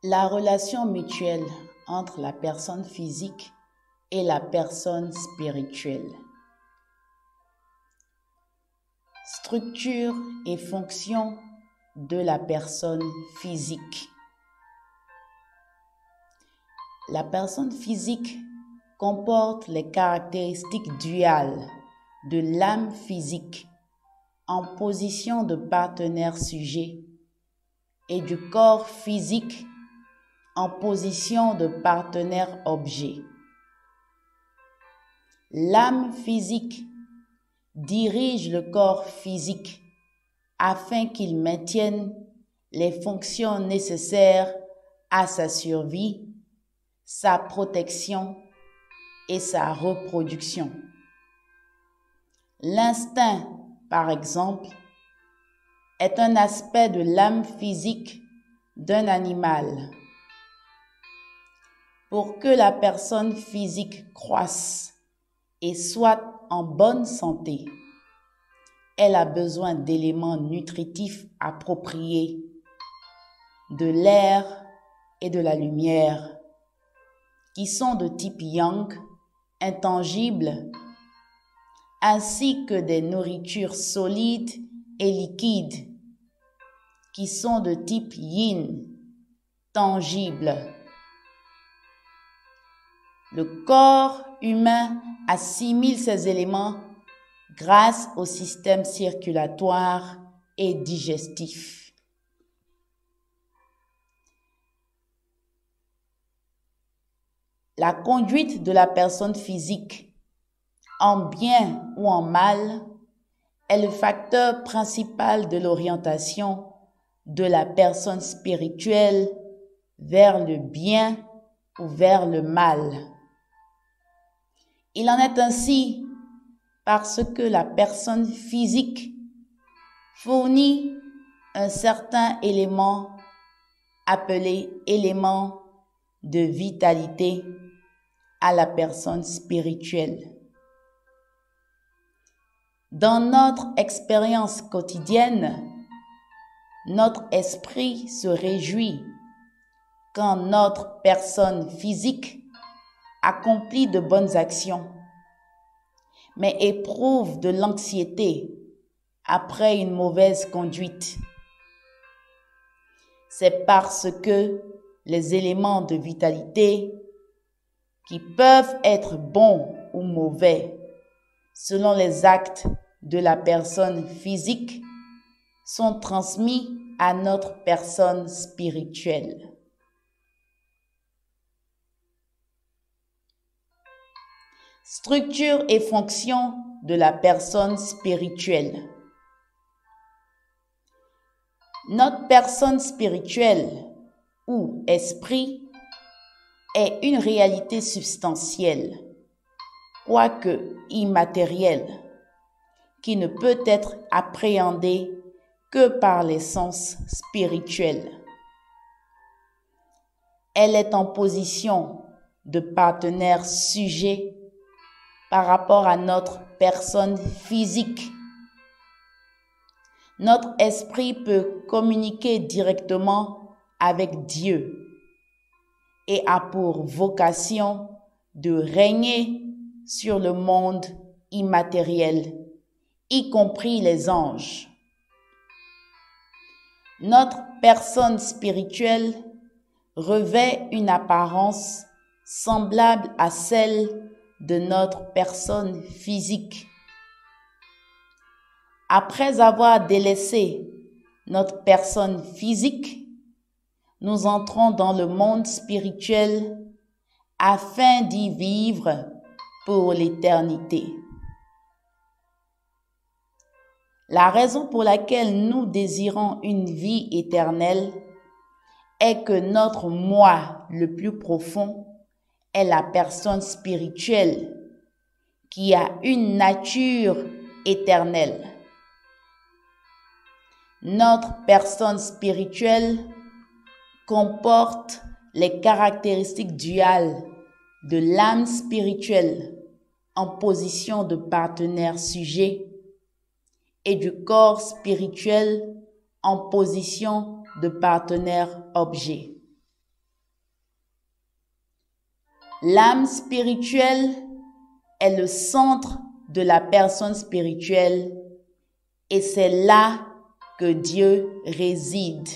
La relation mutuelle entre la personne physique et la personne spirituelle. Structure et fonction de la personne physique. La personne physique comporte les caractéristiques duales de l'âme physique en position de partenaire sujet et du corps physique en position de partenaire objet. L'âme physique dirige le corps physique afin qu'il maintienne les fonctions nécessaires à sa survie, sa protection et sa reproduction. L'instinct, par exemple, est un aspect de l'âme physique d'un animal. Pour que la personne physique croisse et soit en bonne santé, elle a besoin d'éléments nutritifs appropriés, de l'air et de la lumière, qui sont de type yang, intangibles, ainsi que des nourritures solides et liquides, qui sont de type yin, tangibles. Le corps humain assimile ces éléments grâce au système circulatoire et digestif. La conduite de la personne physique, en bien ou en mal, est le facteur principal de l'orientation de la personne spirituelle vers le bien ou vers le mal. Il en est ainsi parce que la personne physique fournit un certain élément appelé élément de vitalité à la personne spirituelle. Dans notre expérience quotidienne, notre esprit se réjouit quand notre personne physique accomplit de bonnes actions, mais éprouve de l'anxiété après une mauvaise conduite. C'est parce que les éléments de vitalité, qui peuvent être bons ou mauvais selon les actes de la personne physique, sont transmis à notre personne spirituelle. Structure et fonction de la personne spirituelle. Notre personne spirituelle ou esprit est une réalité substantielle, quoique immatérielle, qui ne peut être appréhendée que par les sens spirituels. Elle est en position de partenaire sujet par rapport à notre personne physique. Notre esprit peut communiquer directement avec Dieu et a pour vocation de régner sur le monde immatériel, y compris les anges. Notre personne spirituelle revêt une apparence semblable à celle de notre personne physique. Après avoir délaissé notre personne physique, nous entrons dans le monde spirituel afin d'y vivre pour l'éternité. La raison pour laquelle nous désirons une vie éternelle est que notre moi le plus profond est la personne spirituelle qui a une nature éternelle. Notre personne spirituelle comporte les caractéristiques duales de l'âme spirituelle en position de partenaire sujet et du corps spirituel en position de partenaire objet. L'âme spirituelle est le centre de la personne spirituelle et c'est là que Dieu réside.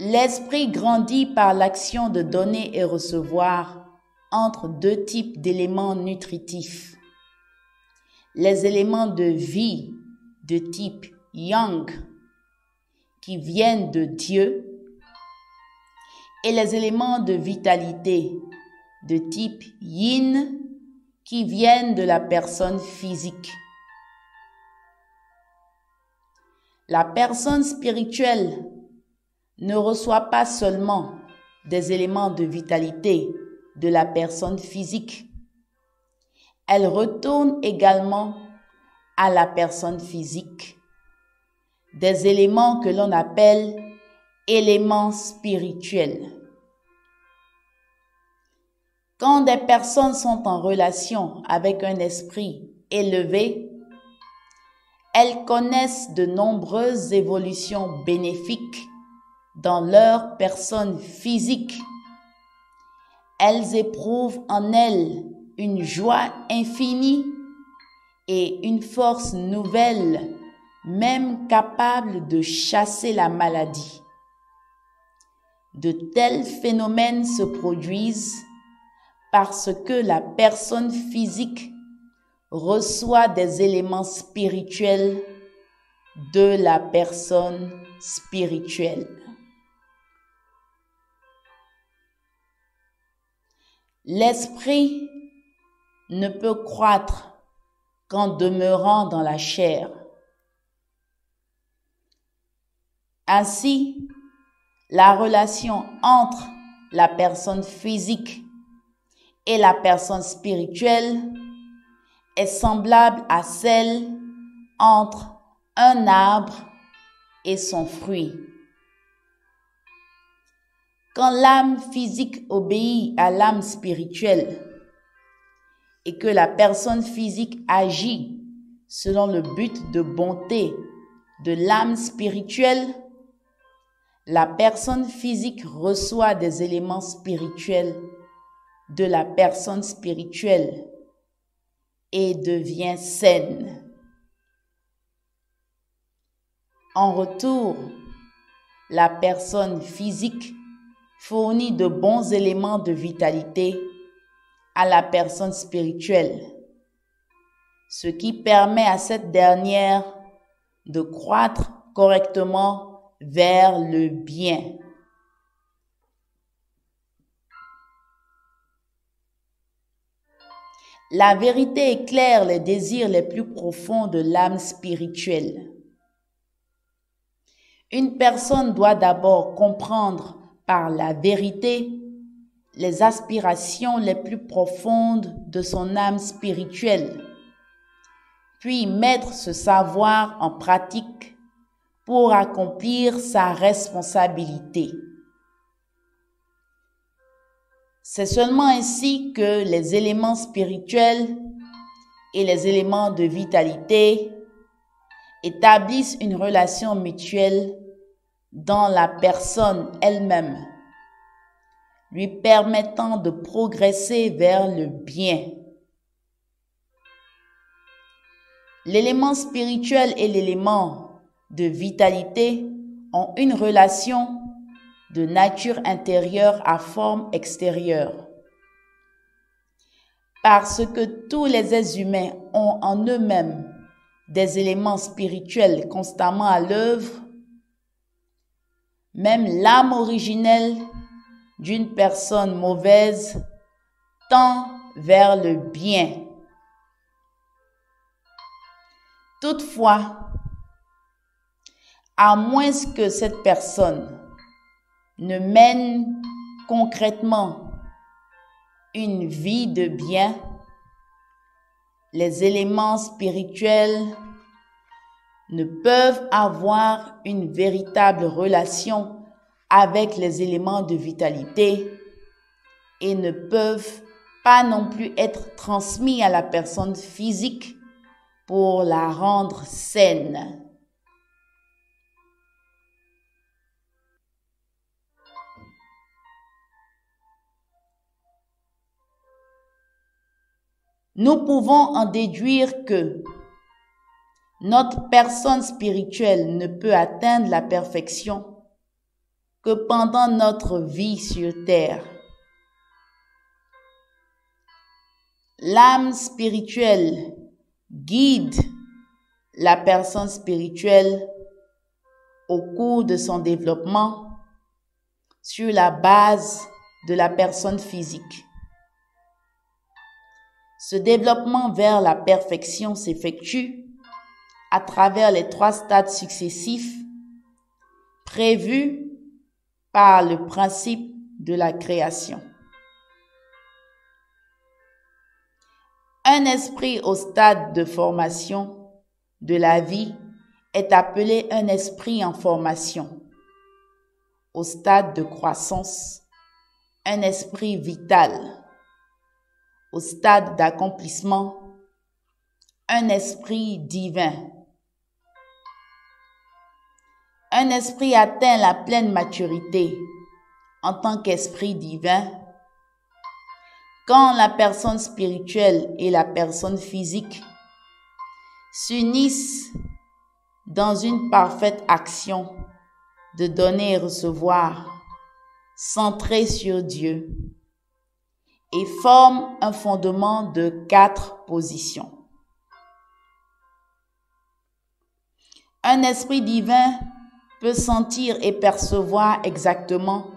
L'esprit grandit par l'action de donner et recevoir entre deux types d'éléments nutritifs. Les éléments de vie de type Yang qui viennent de Dieu et les éléments de vitalité de type Yin qui viennent de la personne physique. La personne spirituelle ne reçoit pas seulement des éléments de vitalité de la personne physique, elle retourne également à la personne physique des éléments que l'on appelle éléments spirituels. Quand des personnes sont en relation avec un esprit élevé, elles connaissent de nombreuses évolutions bénéfiques dans leur personne physique. Elles éprouvent en elles une joie infinie et une force nouvelle, même capable de chasser la maladie. De tels phénomènes se produisent parce que la personne physique reçoit des éléments spirituels de la personne spirituelle. L'esprit ne peut croître qu'en demeurant dans la chair. Ainsi, la relation entre la personne physique et la personne spirituelle est semblable à celle entre un arbre et son fruit. Quand l'âme physique obéit à l'âme spirituelle et que la personne physique agit selon le but de bonté de l'âme spirituelle, la personne physique reçoit des éléments spirituels de la personne spirituelle et devient saine. En retour, la personne physique fournit de bons éléments de vitalité à la personne spirituelle, ce qui permet à cette dernière de croître correctement vers le bien. La vérité éclaire les désirs les plus profonds de l'âme spirituelle. Une personne doit d'abord comprendre par la vérité les aspirations les plus profondes de son âme spirituelle, puis mettre ce savoir en pratique pour accomplir sa responsabilité. C'est seulement ainsi que les éléments spirituels et les éléments de vitalité établissent une relation mutuelle dans la personne elle-même, lui permettant de progresser vers le bien. L'élément spirituel et l'élément de vitalité ont une relation de nature intérieure à forme extérieure. Parce que tous les êtres humains ont en eux-mêmes des éléments spirituels constamment à l'œuvre, même l'âme originelle d'une personne mauvaise tend vers le bien. Toutefois, à moins que cette personne ne mène concrètement une vie de bien, les éléments spirituels ne peuvent avoir une véritable relation avec les éléments de vitalité et ne peuvent pas non plus être transmis à la personne physique pour la rendre saine. Nous pouvons en déduire que notre personne spirituelle ne peut atteindre la perfection que pendant notre vie sur terre. L'âme spirituelle guide la personne spirituelle au cours de son développement sur la base de la personne physique. Ce développement vers la perfection s'effectue à travers les 3 stades successifs prévus par le principe de la création. Un esprit au stade de formation de la vie est appelé un esprit en formation. Au stade de croissance, un esprit vital. Au stade d'accomplissement, un esprit divin. Un esprit atteint la pleine maturité en tant qu'esprit divin quand la personne spirituelle et la personne physique s'unissent dans une parfaite action de donner et recevoir, centrée sur Dieu, et forment un fondement de 4 positions. Un esprit divin peut sentir et percevoir exactement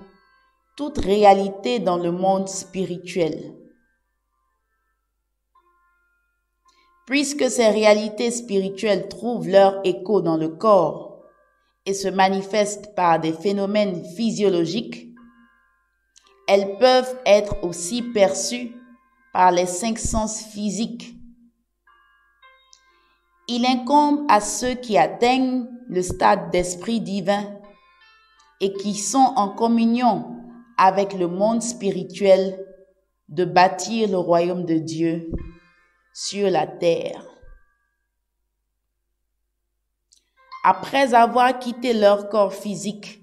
toute réalité dans le monde spirituel. Puisque ces réalités spirituelles trouvent leur écho dans le corps et se manifestent par des phénomènes physiologiques, elles peuvent être aussi perçues par les 5 sens physiques. Il incombe à ceux qui atteignent le stade d'esprit divin et qui sont en communion avec le monde spirituel de bâtir le royaume de Dieu sur la terre. Après avoir quitté leur corps physique,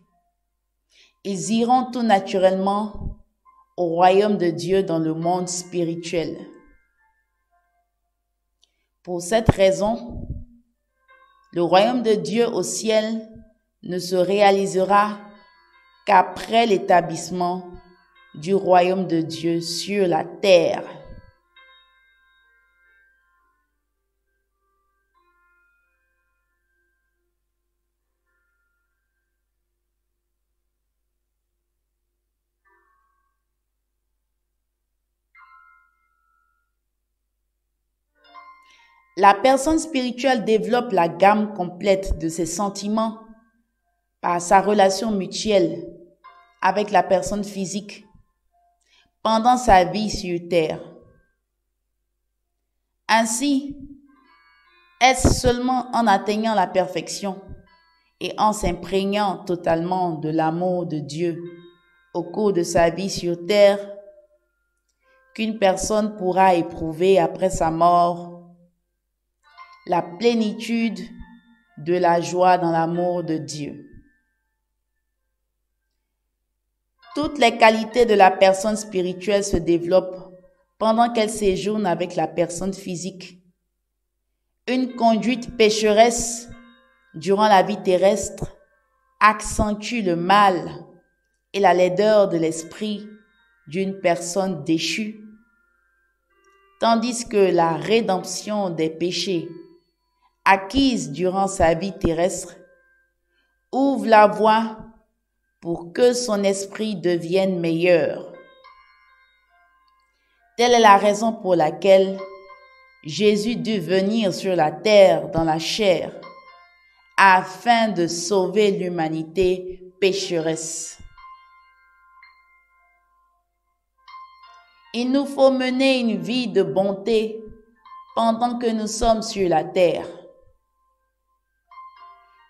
ils iront tout naturellement au royaume de Dieu dans le monde spirituel. Pour cette raison, le royaume de Dieu au ciel ne se réalisera qu'après l'établissement du royaume de Dieu sur la terre. La personne spirituelle développe la gamme complète de ses sentiments par sa relation mutuelle avec la personne physique pendant sa vie sur terre. Ainsi, est-ce seulement en atteignant la perfection et en s'imprégnant totalement de l'amour de Dieu au cours de sa vie sur terre qu'une personne pourra éprouver après sa mort la plénitude de la joie dans l'amour de Dieu. Toutes les qualités de la personne spirituelle se développent pendant qu'elle séjourne avec la personne physique. Une conduite pécheresse durant la vie terrestre accentue le mal et la laideur de l'esprit d'une personne déchue, tandis que la rédemption des péchés acquise durant sa vie terrestre ouvre la voie pour que son esprit devienne meilleur. Telle est la raison pour laquelle Jésus dut venir sur la terre dans la chair afin de sauver l'humanité pécheresse. Il nous faut mener une vie de bonté pendant que nous sommes sur la terre.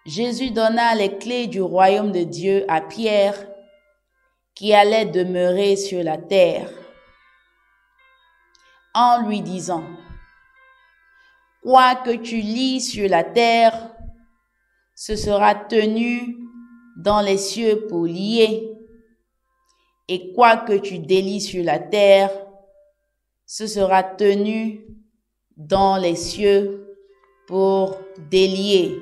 Jésus donna les clés du royaume de Dieu à Pierre, qui allait demeurer sur la terre, en lui disant: « Quoi que tu lis sur la terre, ce sera tenu dans les cieux pour lier, et quoi que tu délies sur la terre, ce sera tenu dans les cieux pour délier.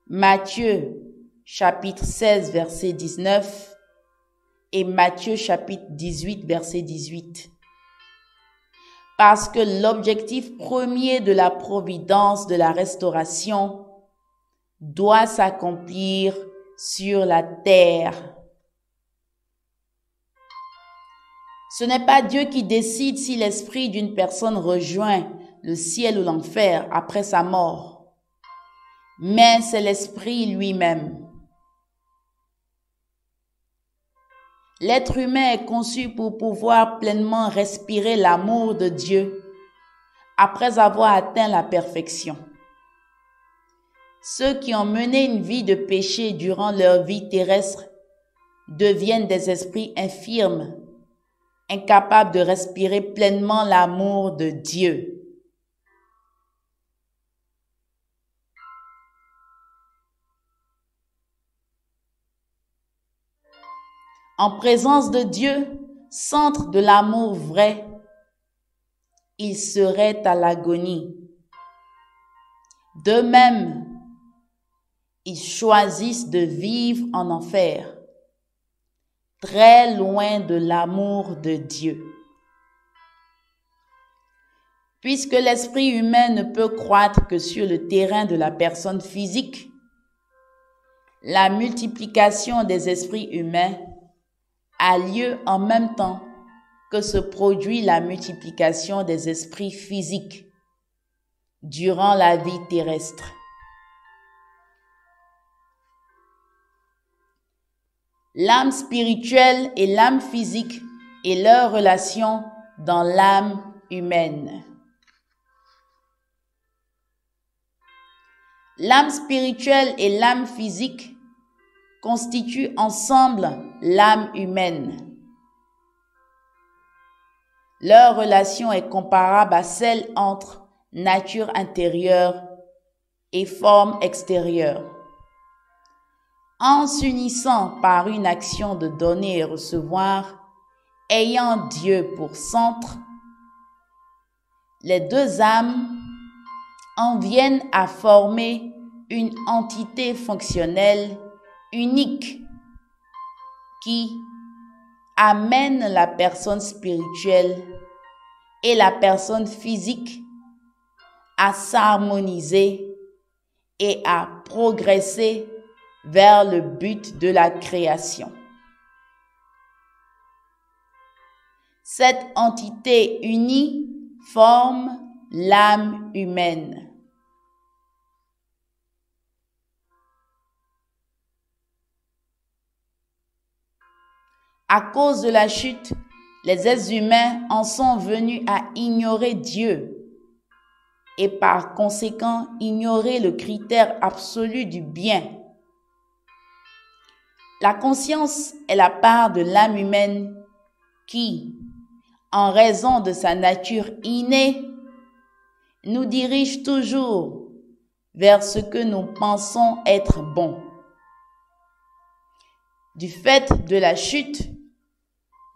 Matthieu chapitre 16 verset 19 et Matthieu chapitre 18 verset 18. Parce que l'objectif premier de la providence de la restauration doit s'accomplir sur la terre. Ce n'est pas Dieu qui décide si l'esprit d'une personne rejoint le ciel ou l'enfer après sa mort, mais c'est l'esprit lui-même. L'être humain est conçu pour pouvoir pleinement respirer l'amour de Dieu après avoir atteint la perfection. Ceux qui ont mené une vie de péché durant leur vie terrestre deviennent des esprits infirmes, incapables de respirer pleinement l'amour de Dieu. En présence de Dieu, centre de l'amour vrai, ils seraient à l'agonie. De même, ils choisissent de vivre en enfer, très loin de l'amour de Dieu. Puisque l'esprit humain ne peut croître que sur le terrain de la personne physique, la multiplication des esprits humains a lieu en même temps que se produit la multiplication des esprits physiques durant la vie terrestre. L'âme spirituelle et l'âme physique et leur relation dans l'âme humaine. L'âme spirituelle et l'âme physique constituent ensemble l'âme humaine. Leur relation est comparable à celle entre nature intérieure et forme extérieure. En s'unissant par une action de donner et recevoir, ayant Dieu pour centre, les deux âmes en viennent à former une entité fonctionnelle unique qui amène la personne spirituelle et la personne physique à s'harmoniser et à progresser vers le but de la création. Cette entité unie forme l'âme humaine. À cause de la chute, les êtres humains en sont venus à ignorer Dieu et par conséquent ignorer le critère absolu du bien. La conscience est la part de l'âme humaine qui, en raison de sa nature innée, nous dirige toujours vers ce que nous pensons être bon. Du fait de la chute,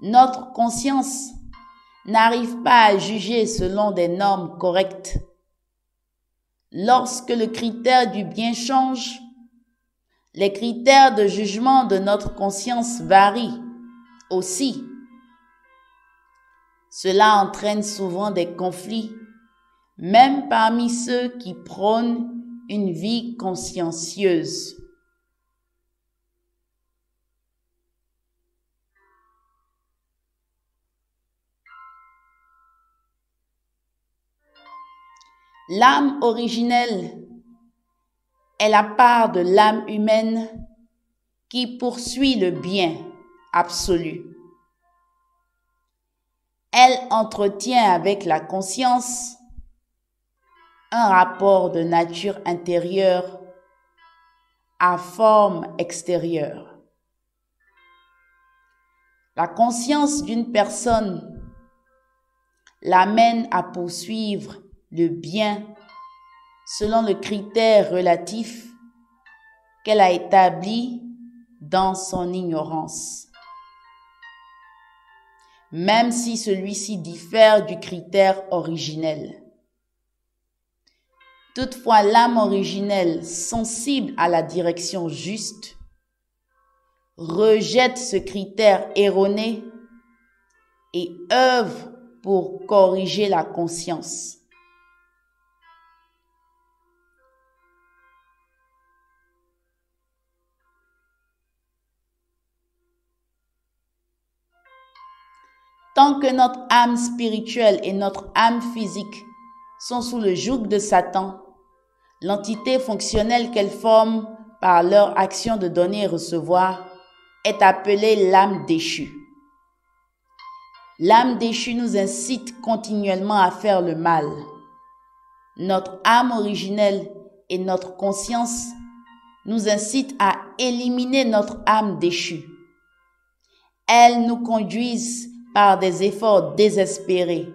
notre conscience n'arrive pas à juger selon des normes correctes. Lorsque le critère du bien change, les critères de jugement de notre conscience varient aussi. Cela entraîne souvent des conflits, même parmi ceux qui prônent une vie consciencieuse. L'âme originelle est la part de l'âme humaine qui poursuit le bien absolu. Elle entretient avec la conscience un rapport de nature intérieure à forme extérieure. La conscience d'une personne l'amène à poursuivre le bien selon le critère relatif qu'elle a établi dans son ignorance. même si celui-ci diffère du critère originel. Toutefois, l'âme originelle, sensible à la direction juste, rejette ce critère erroné et œuvre pour corriger la conscience. Tant que notre âme spirituelle et notre âme physique sont sous le joug de Satan, l'entité fonctionnelle qu'elles forment par leur action de donner et recevoir est appelée l'âme déchue. L'âme déchue nous incite continuellement à faire le mal. Notre âme originelle et notre conscience nous incitent à éliminer notre âme déchue. Elles nous conduisent par des efforts désespérés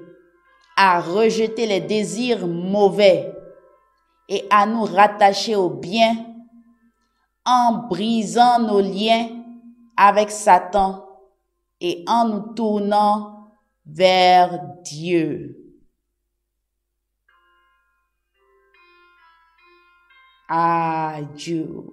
à rejeter les désirs mauvais et à nous rattacher au bien en brisant nos liens avec Satan et en nous tournant vers Dieu. Adieu.